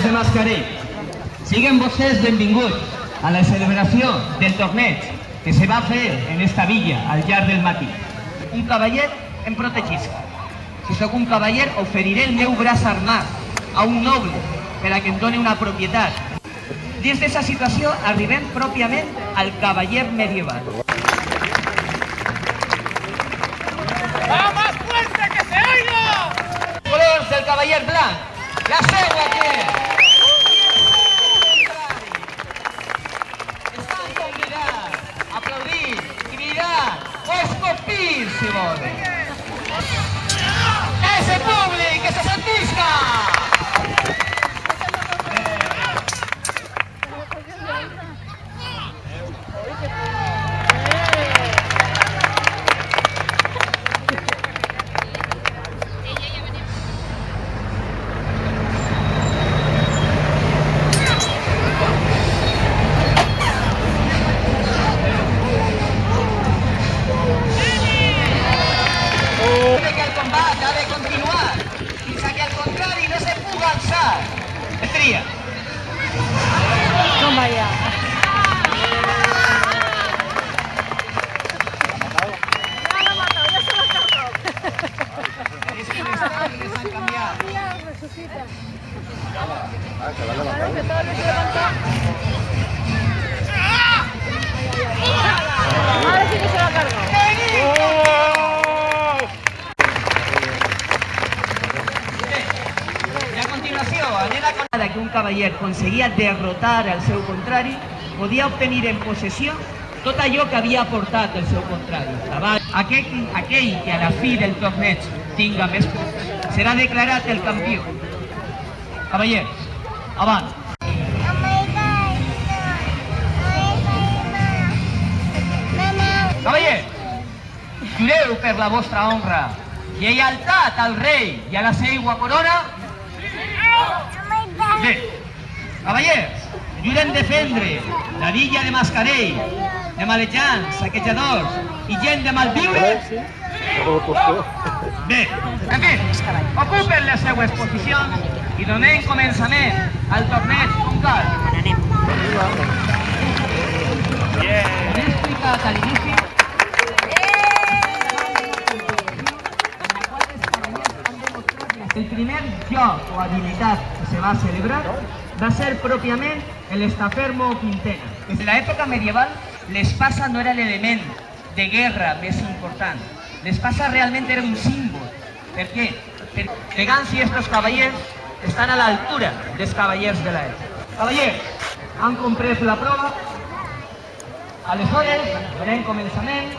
de Mascarell. Siguen vostès benvinguts a la celebració del torneig que se va fer en esta villa al llarg del matí. Un cavaller em protegisca. Si sóc un cavaller, oferiré el meu braç armat a un noble per a que em doni una propietat. Dins d'aquesta situació arribem pròpiament al cavaller medieval. ¡Va más fuerte que se oiga! Colors del cavaller blanc, la seua que estan convidats a aplaudir, cridar o escopir, si volen. Ese públic que se sentisca! Ha de continuar fins que al contrari no se puga alçar. Tria. Toma ya. Ya lo ha matado, ya se lo ha cargado. És que les han canviat. Ya resucita. Claro que todavía se levanta. Ahora sí que se lo ha cargado. Que un cavaller conseguia derrotar el seu contrari, podia obtenir en possessió tot allò que havia aportat el seu contrari. Aquell que a la fi del torneig tinga més punts serà declarat el campió. Cavallers, avant! Cavallers, jureu per la vostra honra, lleialtat al rei i a la seua corona. Bé, cavallers, juren defendre la villa de Mascarell de malejants, saquejadors i gent de malviure. Bé, en fi, ocupen les seues posicions i donem començament al torneig com cal. He explicat a l'inici el primer joc o habilitat que se va celebrar va ser pròpiament l'estafermo o quintena. Des de l'època medieval, l'espasa no era l'element de guerra més important. L'espasa realment era un símbol. Per què? Perquè elegants i estos cavallers estan a l'altura dels cavallers de l'època. Cavallers, han comprès la prova. Aleshores, donem començament.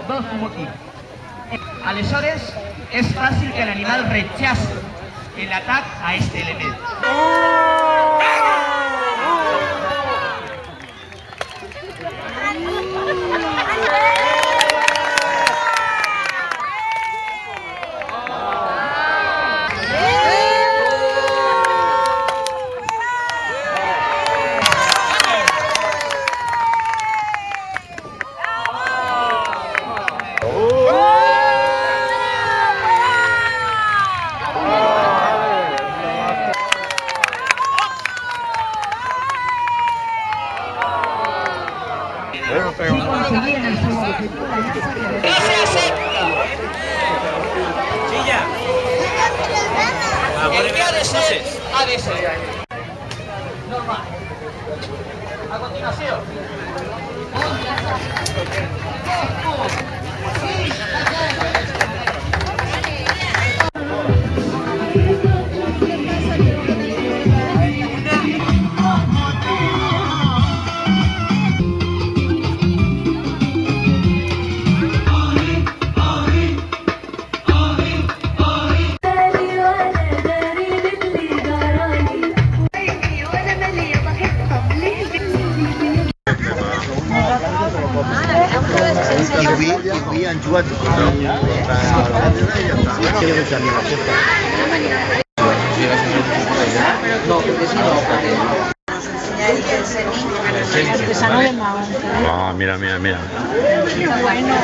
Dos motivos. Aleshores, és fàcil que l'animal rechace l'atac a este element. El que ha de ser, ha de ser. Normal. A continuació. Sí. Avui han jugat contra l'Albàndida i ja està. Artesano de Mahón. Ah, mira, mira, mira. Qué bueno.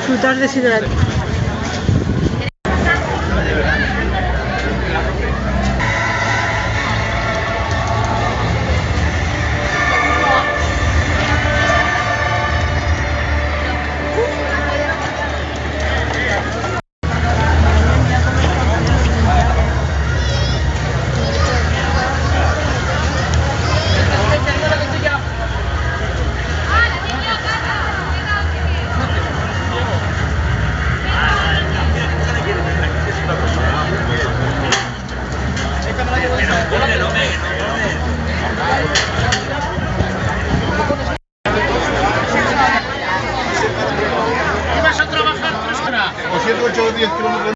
Frutas deshidratadas. Vas a trabajar 3 horas. O 7, 8 o 10 kilómetros.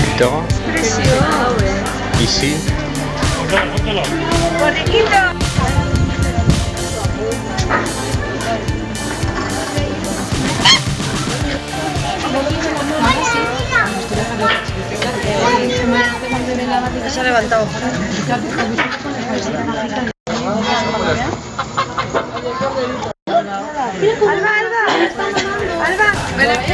Victor. Ici. Se ha levantado. Alba, Alba. Alba. Ven aquí,